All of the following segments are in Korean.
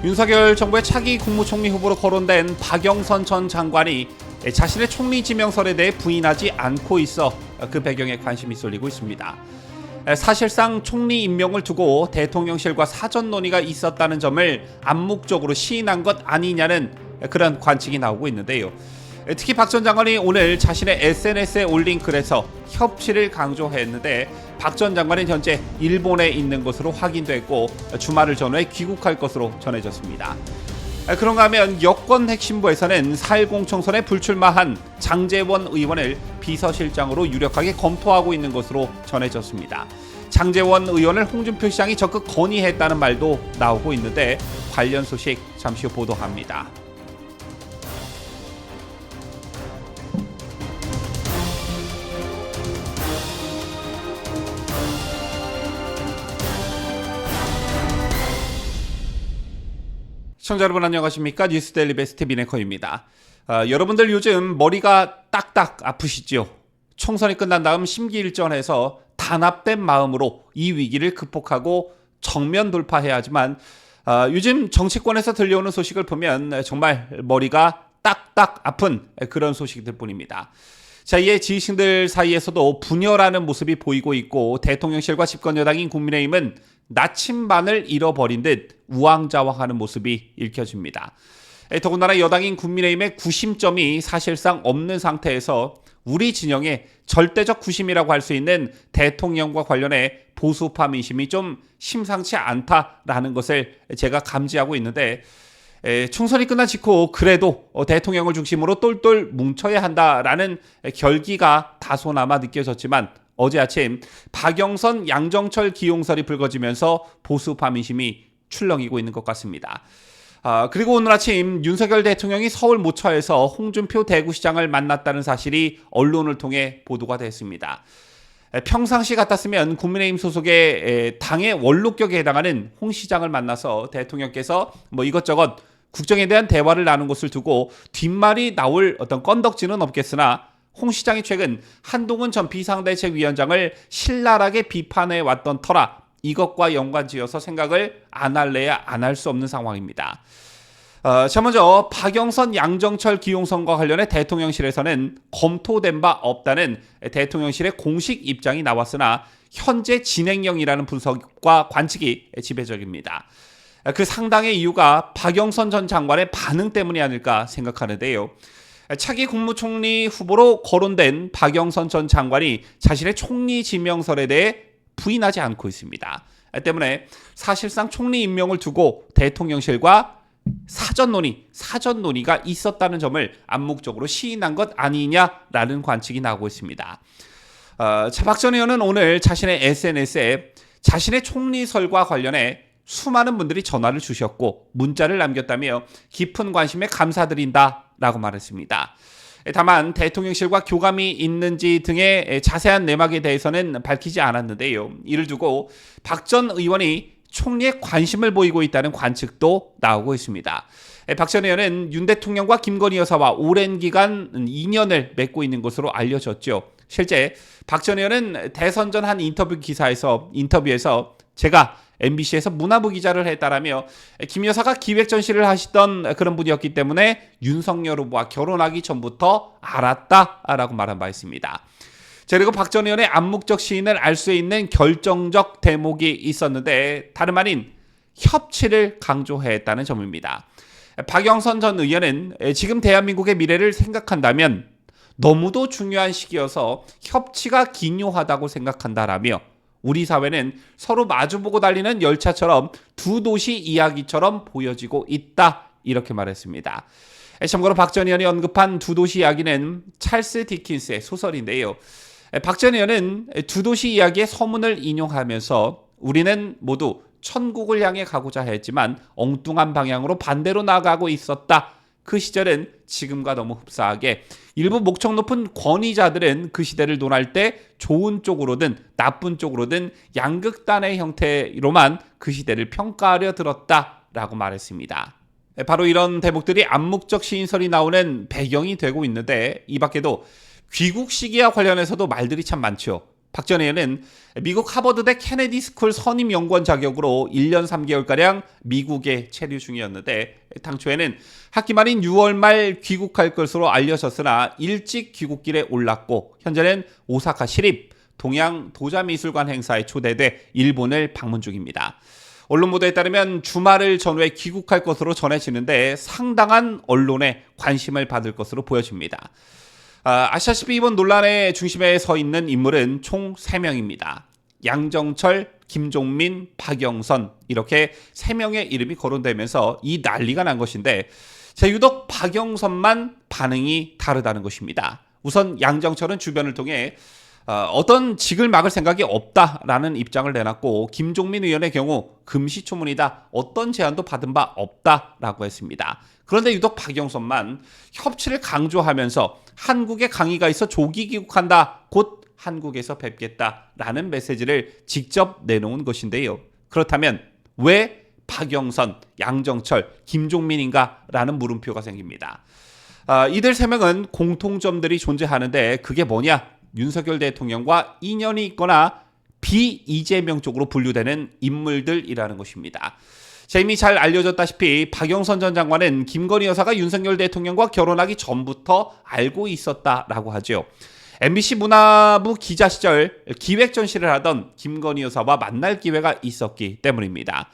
윤석열 정부의 차기 국무총리 후보로 거론된 박영선 전 장관이 자신의 총리 지명설에 대해 부인하지 않고 있어 그 배경에 관심이 쏠리고 있습니다. 사실상 총리 임명을 두고 대통령실과 사전 논의가 있었다는 점을 암묵적으로 시인한 것 아니냐는 그런 관측이 나오고 있는데요. 특히 박 전 장관이 오늘 자신의 SNS에 올린 글에서 협치를 강조했는데 박 전 장관은 현재 일본에 있는 것으로 확인됐고 주말을 전후해 귀국할 것으로 전해졌습니다. 그런가 하면 여권 핵심부에서는 4.10 총선에 불출마한 장제원 의원을 비서실장으로 유력하게 검토하고 있는 것으로 전해졌습니다. 장제원 의원을 홍준표 시장이 적극 건의했다는 말도 나오고 있는데 관련 소식 잠시 후 보도합니다. 시청자 여러분 안녕하십니까? 뉴스데일리 베스트 비네커입니다. 여러분들 요즘 머리가 딱딱 아프시죠? 총선이 끝난 다음 심기일전해서 단합된 마음으로 이 위기를 극복하고 정면 돌파해야 하지만 요즘 정치권에서 들려오는 소식을 보면 정말 머리가 딱딱 아픈 그런 소식들 뿐입니다. 자, 이에 지지층들 사이에서도 분열하는 모습이 보이고 있고 대통령실과 집권여당인 국민의힘은 나침반을 잃어버린 듯 우왕좌왕하는 모습이 읽혀집니다. 더군다나 여당인 국민의힘의 구심점이 사실상 없는 상태에서 우리 진영의 절대적 구심이라고 할 수 있는 대통령과 관련해 보수파 민심이 좀 심상치 않다라는 것을 제가 감지하고 있는데 총선이 끝난 직후 그래도 대통령을 중심으로 똘똘 뭉쳐야 한다라는 결기가 다소나마 느껴졌지만 어제 아침 박영선, 양정철 기용설이 불거지면서 보수파 민심이 출렁이고 있는 것 같습니다. 그리고 오늘 아침 윤석열 대통령이 서울 모처에서 홍준표 대구시장을 만났다는 사실이 언론을 통해 보도가 됐습니다. 평상시 같았으면 국민의힘 소속의 당의 원로격에 해당하는 홍 시장을 만나서 대통령께서 이것저것 국정에 대한 대화를 나눈 것을 두고 뒷말이 나올 어떤 건덕지는 없겠으나 홍 시장이 최근 한동훈 전 비상대책위원장을 신랄하게 비판해 왔던 터라 이것과 연관지어서 생각을 안 할래야 안 할 수 없는 상황입니다. 자, 먼저 박영선, 양정철 기용선과 관련해 대통령실에서는 검토된 바 없다는 대통령실의 공식 입장이 나왔으나 현재 진행형이라는 분석과 관측이 지배적입니다. 그 상당의 이유가 박영선 전 장관의 반응 때문이 아닐까 생각하는데요. 차기 국무총리 후보로 거론된 박영선 전 장관이 자신의 총리 지명설에 대해 부인하지 않고 있습니다. 때문에 사실상 총리 임명을 두고 대통령실과 사전 논의가 있었다는 점을 암묵적으로 시인한 것 아니냐라는 관측이 나오고 있습니다. 박 전 의원은 오늘 자신의 SNS에 자신의 총리설과 관련해 수많은 분들이 전화를 주셨고 문자를 남겼다며 깊은 관심에 감사드린다라고 말했습니다. 다만 대통령실과 교감이 있는지 등의 자세한 내막에 대해서는 밝히지 않았는데요. 이를 두고 박 전 의원이 총리에 관심을 보이고 있다는 관측도 나오고 있습니다. 박 전 의원은 윤 대통령과 김건희 여사와 오랜 기간 인연을 맺고 있는 것으로 알려졌죠. 실제 박 전 의원은 대선 전 한 인터뷰에서 제가 MBC에서 문화부 기자를 했다라며 김 여사가 기획 전시를 하시던 그런 분이었기 때문에 윤석열 후보와 결혼하기 전부터 알았다라고 말한 바 있습니다. 그리고 박 전 의원의 암묵적 시인을 알 수 있는 결정적 대목이 있었는데 다름 아닌 협치를 강조했다는 점입니다. 박영선 전 의원은 지금 대한민국의 미래를 생각한다면 너무도 중요한 시기여서 협치가 기묘하다고 생각한다라며 우리 사회는 서로 마주보고 달리는 열차처럼 두 도시 이야기처럼 보여지고 있다 이렇게 말했습니다. 참고로 박 전 의원이 언급한 두 도시 이야기는 찰스 디킨스의 소설인데요. 박 전 의원은 두 도시 이야기의 서문을 인용하면서 우리는 모두 천국을 향해 가고자 했지만 엉뚱한 방향으로 반대로 나아가고 있었다. 그 시절은 지금과 너무 흡사하게 일부 목청 높은 권위자들은 그 시대를 논할 때 좋은 쪽으로든 나쁜 쪽으로든 양극단의 형태로만 그 시대를 평가하려 들었다라고 말했습니다. 바로 이런 대목들이 암묵적 시인설이 나오는 배경이 되고 있는데 이 밖에도 귀국 시기와 관련해서도 말들이 참 많죠. 박 전 의원은 미국 하버드대 케네디 스쿨 선임 연구원 자격으로 1년 3개월가량 미국에 체류 중이었는데 당초에는 학기 말인 6월 말 귀국할 것으로 알려졌으나 일찍 귀국길에 올랐고 현재는 오사카 시립 동양 도자미술관 행사에 초대돼 일본을 방문 중입니다. 언론 보도에 따르면 주말을 전후에 귀국할 것으로 전해지는데 상당한 언론의 관심을 받을 것으로 보여집니다. 아시다시피 이번 논란의 중심에 서 있는 인물은 총 3명입니다. 양정철, 김종민, 박영선 이렇게 3명의 이름이 거론되면서 이 난리가 난 것인데 유독 박영선만 반응이 다르다는 것입니다. 우선 양정철은 주변을 통해 어떤 직을 막을 생각이 없다라는 입장을 내놨고 김종민 의원의 경우 금시초문이다. 어떤 제안도 받은 바 없다라고 했습니다. 그런데 유독 박영선만 협치를 강조하면서 한국에 강의가 있어 조기 귀국한다. 곧 한국에서 뵙겠다라는 메시지를 직접 내놓은 것인데요. 그렇다면 왜 박영선, 양정철, 김종민인가라는 물음표가 생깁니다. 이들 3명은 공통점들이 존재하는데 그게 뭐냐? 윤석열 대통령과 인연이 있거나 비이재명 쪽으로 분류되는 인물들이라는 것입니다. 이미 잘 알려졌다시피 박영선 전 장관은 김건희 여사가 윤석열 대통령과 결혼하기 전부터 알고 있었다라고 하죠. MBC 문화부 기자 시절 기획 전시를 하던 김건희 여사와 만날 기회가 있었기 때문입니다.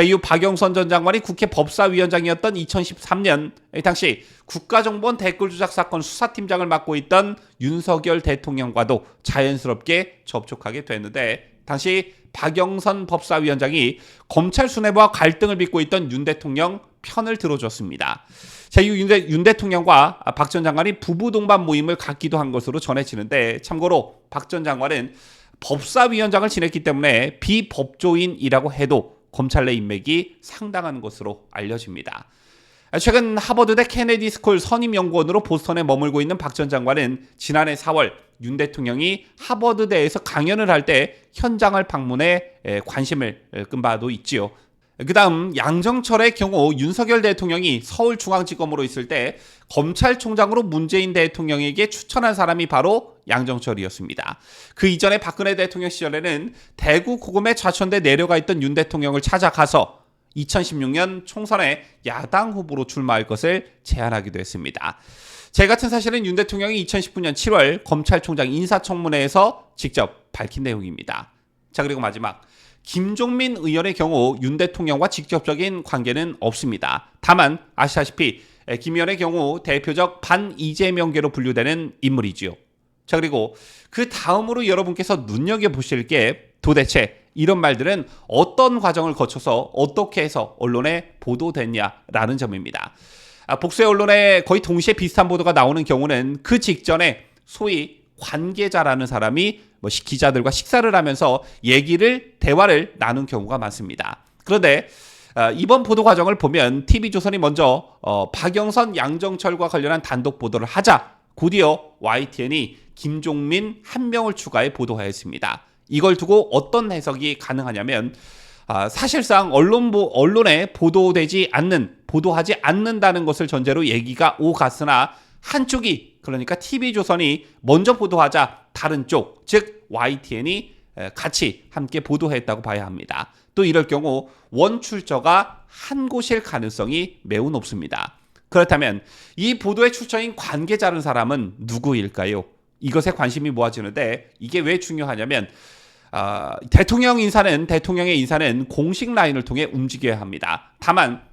이후 박영선 전 장관이 국회 법사위원장이었던 2013년 당시 국가정보원 댓글 조작 사건 수사팀장을 맡고 있던 윤석열 대통령과도 자연스럽게 접촉하게 됐는데 당시 박영선 법사위원장이 검찰 수뇌부와 갈등을 빚고 있던 윤 대통령 편을 들어줬습니다. 이후 윤 대통령과 박 전 장관이 부부 동반 모임을 갖기도 한 것으로 전해지는데 참고로 박 전 장관은 법사위원장을 지냈기 때문에 비법조인이라고 해도 검찰 내 인맥이 상당한 것으로 알려집니다. 최근 하버드대 케네디 스쿨 선임연구원으로 보스턴에 머물고 있는 박 전 장관은 지난해 4월 윤 대통령이 하버드대에서 강연을 할 때 현장을 방문해 관심을 끈 바도 있지요. 그 다음 양정철의 경우 윤석열 대통령이 서울중앙지검으로 있을 때 검찰총장으로 문재인 대통령에게 추천한 사람이 바로 양정철이었습니다. 그 이전에 박근혜 대통령 시절에는 대구 고검에 좌천돼 내려가 있던 윤 대통령을 찾아가서 2016년 총선에 야당 후보로 출마할 것을 제안하기도 했습니다. 같은 사실은 윤 대통령이 2019년 7월 검찰총장 인사청문회에서 직접 밝힌 내용입니다. 그리고 마지막 김종민 의원의 경우 윤 대통령과 직접적인 관계는 없습니다. 다만 아시다시피 김 의원의 경우 대표적 반이재명계로 분류되는 인물이지요. 그리고 그 다음으로 여러분께서 눈여겨보실 게 도대체 이런 말들은 어떤 과정을 거쳐서 어떻게 해서 언론에 보도됐냐라는 점입니다. 복수의 언론에 거의 동시에 비슷한 보도가 나오는 경우는 그 직전에 소위 관계자라는 사람이 기자들과 식사를 하면서 대화를 나눈 경우가 많습니다. 그런데 이번 보도 과정을 보면 TV조선이 먼저 박영선, 양정철과 관련한 단독 보도를 하자 곧이어 YTN이 김종민 한 명을 추가해 보도하였습니다. 이걸 두고 어떤 해석이 가능하냐면 사실상 언론에 보도하지 않는다는 것을 전제로 얘기가 오갔으나 한쪽이 그러니까 TV조선이 먼저 보도하자 다른 쪽 즉 YTN이 같이 함께 보도했다고 봐야 합니다. 또 이럴 경우 원출처가 한 곳일 가능성이 매우 높습니다. 그렇다면 이 보도의 출처인 관계자라는 사람은 누구일까요? 이것에 관심이 모아지는데 이게 왜 중요하냐면 대통령의 인사는 공식 라인을 통해 움직여야 합니다. 다만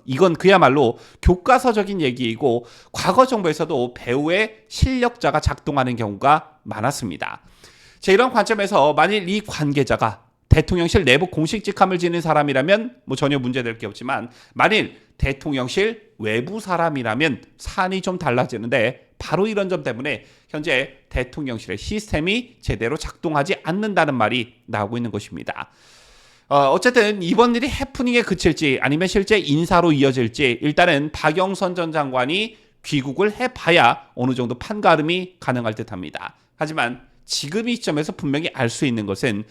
이건 그야말로 교과서적인 얘기이고 과거 정부에서도 배우의 실력자가 작동하는 경우가 많았습니다. 이런 관점에서 만일 이 관계자가 대통령실 내부 공식 직함을 지닌 사람이라면 전혀 문제될 게 없지만 만일 대통령실 외부 사람이라면 사안이 좀 달라지는데 바로 이런 점 때문에 현재 대통령실의 시스템이 제대로 작동하지 않는다는 말이 나오고 있는 것입니다. 어쨌든 이번 일이 해프닝에 그칠지 아니면 실제 인사로 이어질지 일단은 박영선 전 장관이 귀국을 해봐야 어느 정도 판가름이 가능할 듯합니다. 하지만 지금 이 시점에서 분명히 알 수 있는 것은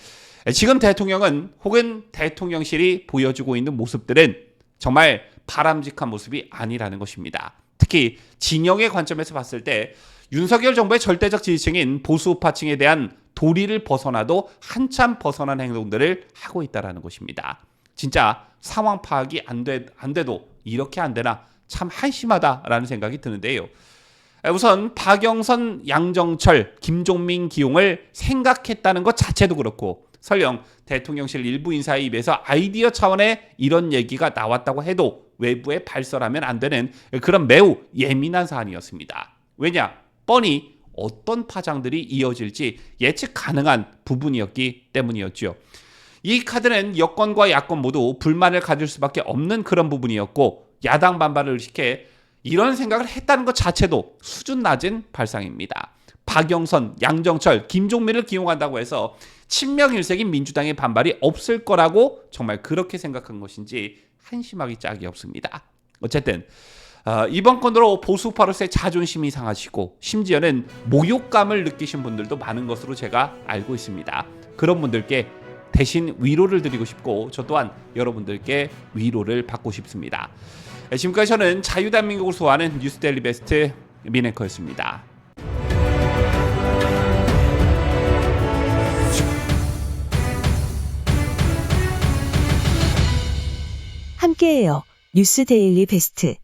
지금 대통령은 혹은 대통령실이 보여주고 있는 모습들은 정말 바람직한 모습이 아니라는 것입니다. 특히 진영의 관점에서 봤을 때 윤석열 정부의 절대적 지지층인 보수우파층에 대한 도리를 벗어나도 한참 벗어난 행동들을 하고 있다는 것입니다. 진짜 상황 파악이 안 돼도 이렇게 안 되나 참 한심하다라는 생각이 드는데요. 우선 박영선, 양정철, 김종민 기용을 생각했다는 것 자체도 그렇고 설령 대통령실 일부 인사의 입에서 아이디어 차원의 이런 얘기가 나왔다고 해도 외부에 발설하면 안 되는 그런 매우 예민한 사안이었습니다. 왜냐? 뻔히 어떤 파장들이 이어질지 예측 가능한 부분이었기 때문이었죠. 이 카드는 여권과 야권 모두 불만을 가질 수밖에 없는 그런 부분이었고 야당 반발을 의식해 이런 생각을 했다는 것 자체도 수준 낮은 발상입니다. 박영선, 양정철, 김종민을 기용한다고 해서 친명일색인 민주당의 반발이 없을 거라고 정말 그렇게 생각한 것인지 한심하기 짝이 없습니다. 어쨌든 이번 건으로 보수파로서의 자존심이 상하시고 심지어는 모욕감을 느끼신 분들도 많은 것으로 제가 알고 있습니다. 그런 분들께 대신 위로를 드리고 싶고 저 또한 여러분들께 위로를 받고 싶습니다. 지금까지 저는 자유대한민국을 소화하는 뉴스데일리 베스트 민앵커였습니다. 함께해요. 뉴스데일리 베스트.